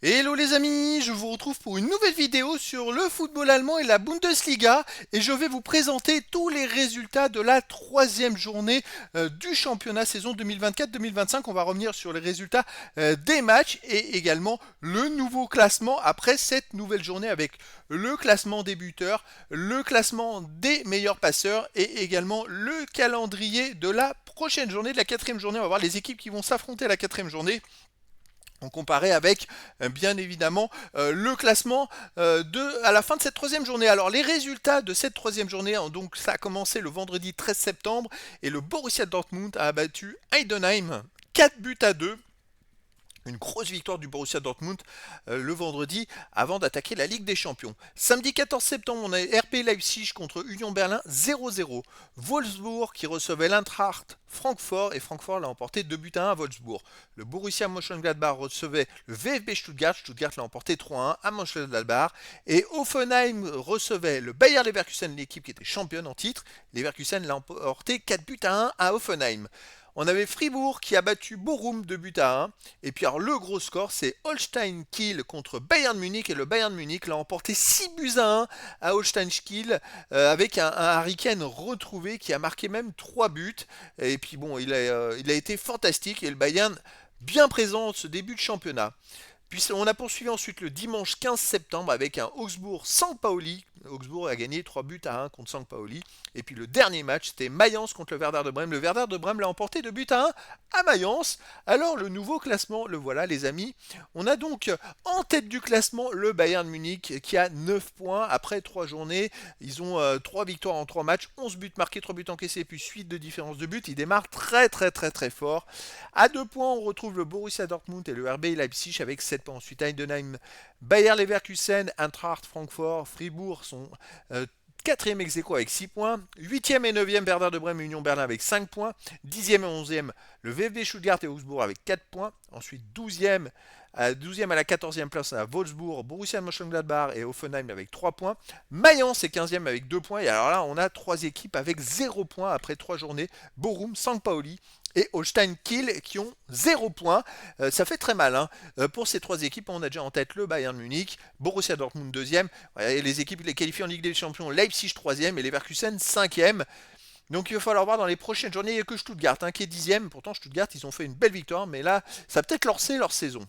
Hello les amis, je vous retrouve pour une nouvelle vidéo sur le football allemand et la Bundesliga et je vais vous présenter tous les résultats de la troisième journée du championnat saison 2024-2025. On va revenir sur les résultats des matchs et également le nouveau classement après cette nouvelle journée avec le classement des buteurs, le classement des meilleurs passeurs et également le calendrier de la prochaine journée, de la quatrième journée. On va voir les équipes qui vont s'affronter à la quatrième journée. On comparait avec bien évidemment le classement à la fin de cette troisième journée. Alors les résultats de cette troisième journée, donc ça a commencé le vendredi 13 septembre et le Borussia Dortmund a battu Heidenheim 4 buts à 2. Une grosse victoire du Borussia Dortmund le vendredi avant d'attaquer la Ligue des Champions. Samedi 14 septembre, on a RB Leipzig contre Union Berlin 0-0. Wolfsburg qui recevait l'Eintracht Francfort et Francfort l'a emporté 2 buts à 1 à Wolfsburg. Le Borussia Mönchengladbach recevait le VfB Stuttgart. Stuttgart l'a emporté 3-1 à Mönchengladbach. Et Hoffenheim recevait le Bayer Leverkusen, l'équipe qui était championne en titre. Leverkusen l'a emporté 4 buts à 1 à Hoffenheim. On avait Fribourg qui a battu Bochum 2 buts à 1. Et puis alors le gros score, c'est Holstein Kiel contre Bayern Munich. Et le Bayern Munich l'a emporté 6 buts à 1 à Holstein Kiel avec un Harry Kane retrouvé qui a marqué même 3 buts. Et puis bon, il a été fantastique et le Bayern bien présent en ce début de championnat. Puis on a poursuivi ensuite le dimanche 15 septembre avec un Augsbourg-St. Pauli. Augsbourg a gagné 3 buts à 1 contre St. Pauli. Et puis le dernier match, c'était Mayence contre le Werder de Brême. Le Werder de Brême l'a emporté 2 buts à 1 à Mayence. Alors le nouveau classement, le voilà les amis. On a donc en tête du classement le Bayern Munich qui a 9 points après 3 journées. Ils ont 3 victoires en 3 matchs, 11 buts marqués, 3 buts encaissés, puis suite de différence de buts. Ils démarrent très fort. À 2 points, on retrouve le Borussia Dortmund et le RB Leipzig avec 7 points. Ensuite, Heidenheim, Bayer Leverkusen, Eintracht Francfort, Fribourg sont quatrième ex aequo avec 6 points. 8e et 9e, Werder de Brême et Union Berlin avec 5 points. 10e et 11e, le VfB Stuttgart et Augsbourg avec 4 points. Ensuite, 12e, à 12e à la 14e place, on a Wolfsburg, Borussia Mönchengladbach et Hoffenheim avec 3 points. Mayence est 15e avec 2 points. Et alors là, on a 3 équipes avec 0 points après 3 journées. Bochum, St. Pauli et Holstein Kiel qui ont 0 points. Ça fait très mal. Pour ces 3 équipes, on a déjà en tête le Bayern Munich, Borussia Dortmund 2e, et les équipes les qualifiées en Ligue des Champions, Leipzig 3e et Leverkusen 5e. Donc il va falloir voir dans les prochaines journées, il n'y a que Stuttgart qui est 10e. Pourtant Stuttgart, ils ont fait une belle victoire, mais là, ça a peut-être lancé leur saison.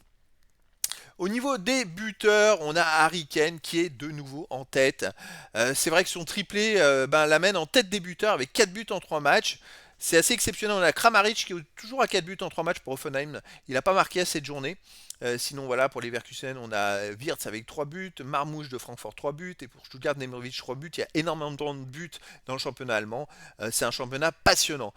Au niveau des buteurs, on a Harry Kane qui est de nouveau en tête. C'est vrai que son triplé l'amène en tête des buteurs avec 4 buts en 3 matchs. C'est assez exceptionnel. On a Kramaric qui est toujours à 4 buts en 3 matchs pour Offenheim. Il n'a pas marqué à cette journée. Sinon, voilà, pour les Leverkusen, on a Wirtz avec 3 buts, Marmouche de Francfort 3 buts, et pour Stuttgart, Nemerovic 3 buts. Il y a énormément de buts dans le championnat allemand. C'est un championnat passionnant.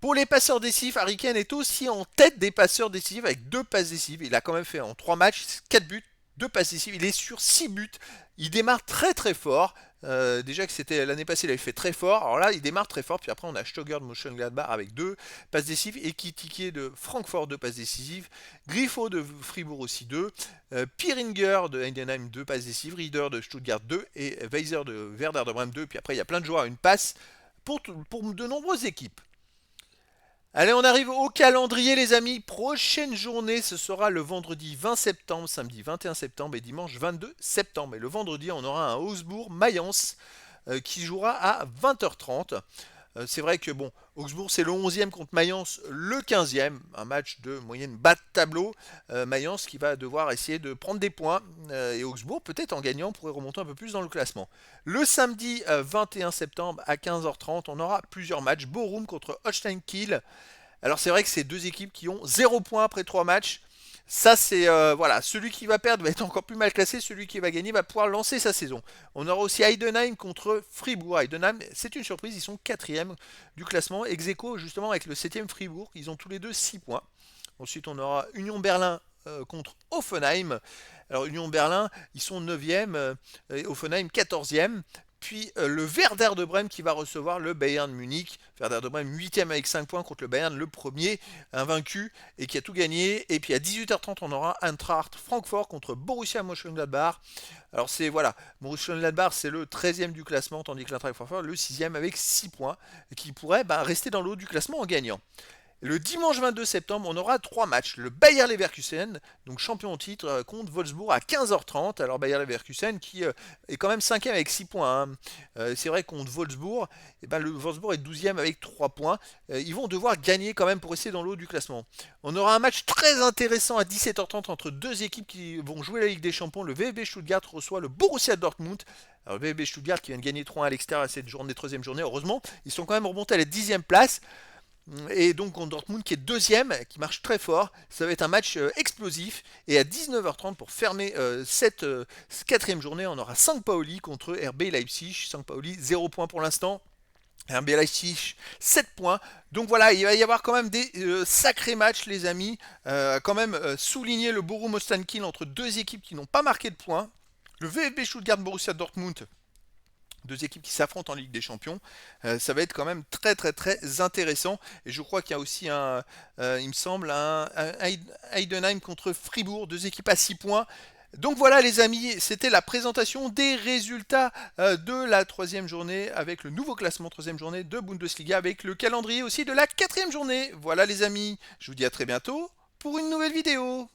Pour les passeurs décisifs, Harry Kane est aussi en tête des passeurs décisifs avec 2 passes décisives. Il a quand même fait en 3 matchs 4 buts, 2 passes décisives. Il est sur 6 buts. Il démarre très fort. Déjà que c'était l'année passée, il avait fait très fort. Alors là, il démarre très fort. Puis après, on a Stoger de Mönchengladbach avec 2 passes décisives. Ekitike de Francfort 2 passes décisives. Griffo de Fribourg aussi 2. Piringer de Heidenheim 2 passes décisives. Rieder de Stuttgart 2. Et Weiser de Werder de Brême 2. Puis après, il y a plein de joueurs à une passe pour de nombreuses équipes. Allez, on arrive au calendrier, les amis. Prochaine journée, ce sera le vendredi 20 septembre, samedi 21 septembre et dimanche 22 septembre. Et le vendredi, on aura un Augsbourg-Mayence qui jouera à 20h30. C'est vrai que bon, Augsbourg c'est le 11e contre Mayence le 15e, un match de moyenne bas de tableau. Mayence qui va devoir essayer de prendre des points et Augsbourg peut-être en gagnant pourrait remonter un peu plus dans le classement. Le samedi 21 septembre à 15h30, on aura plusieurs matchs. Bochum contre Holstein Kiel. Alors c'est vrai que c'est 2 équipes qui ont 0 points après 3 matchs. Ça c'est voilà, celui qui va perdre va être encore plus mal classé, celui qui va gagner va pouvoir lancer sa saison. On aura aussi Heidenheim contre Fribourg. Heidenheim, c'est une surprise, ils sont 4e du classement, ex aequo justement avec le 7e Fribourg, ils ont tous les deux 6 points. Ensuite on aura Union Berlin contre Hoffenheim. Alors Union Berlin, ils sont 9e, et Hoffenheim 14e. Puis le Werder de Brême qui va recevoir le Bayern Munich. Werder de Brême 8e avec 5 points contre le Bayern, le premier invaincu et qui a tout gagné. Et puis à 18h30, on aura Eintracht Francfort contre Borussia Mönchengladbach. Alors c'est voilà, Mönchengladbach c'est le 13e du classement, tandis que l'Eintracht Francfort le 6e avec 6 points, qui pourrait rester dans le haut du classement en gagnant. Le dimanche 22 septembre, on aura 3 matchs. Le Bayer Leverkusen, donc champion au titre, contre Wolfsburg à 15h30. Alors Bayer Leverkusen qui est quand même 5e avec 6 points, hein. C'est vrai contre Wolfsburg, eh ben, le Wolfsburg est 12e avec 3 points. Ils vont devoir gagner quand même pour rester dans le haut du classement. On aura un match très intéressant à 17h30 entre deux équipes qui vont jouer la Ligue des Champions. Le VfB Stuttgart reçoit le Borussia Dortmund. Alors, le VfB Stuttgart qui vient de gagner 3-1 à l'extérieur à cette journée, troisième journée, heureusement. Ils sont quand même remontés à la 10e place. Et donc contre Dortmund qui est deuxième, qui marche très fort. Ça va être un match explosif. Et à 19h30 pour fermer cette quatrième journée, on aura Pauli contre RB Leipzig. Pauli 0 points pour l'instant. RB Leipzig 7 points. Donc voilà, il va y avoir quand même des sacrés matchs les amis. Quand même souligner le Borum Ostankiel entre deux équipes qui n'ont pas marqué de points. Le VfB Stuttgart Borussia Dortmund, deux équipes qui s'affrontent en Ligue des Champions. Ça va être quand même très très très intéressant. Et je crois qu'il y a aussi il me semble, un Heidenheim contre Fribourg, deux équipes à 6 points. Donc voilà les amis, c'était la présentation des résultats de la troisième journée avec le nouveau classement troisième journée de Bundesliga avec le calendrier aussi de la quatrième journée. Voilà les amis, je vous dis à très bientôt pour une nouvelle vidéo.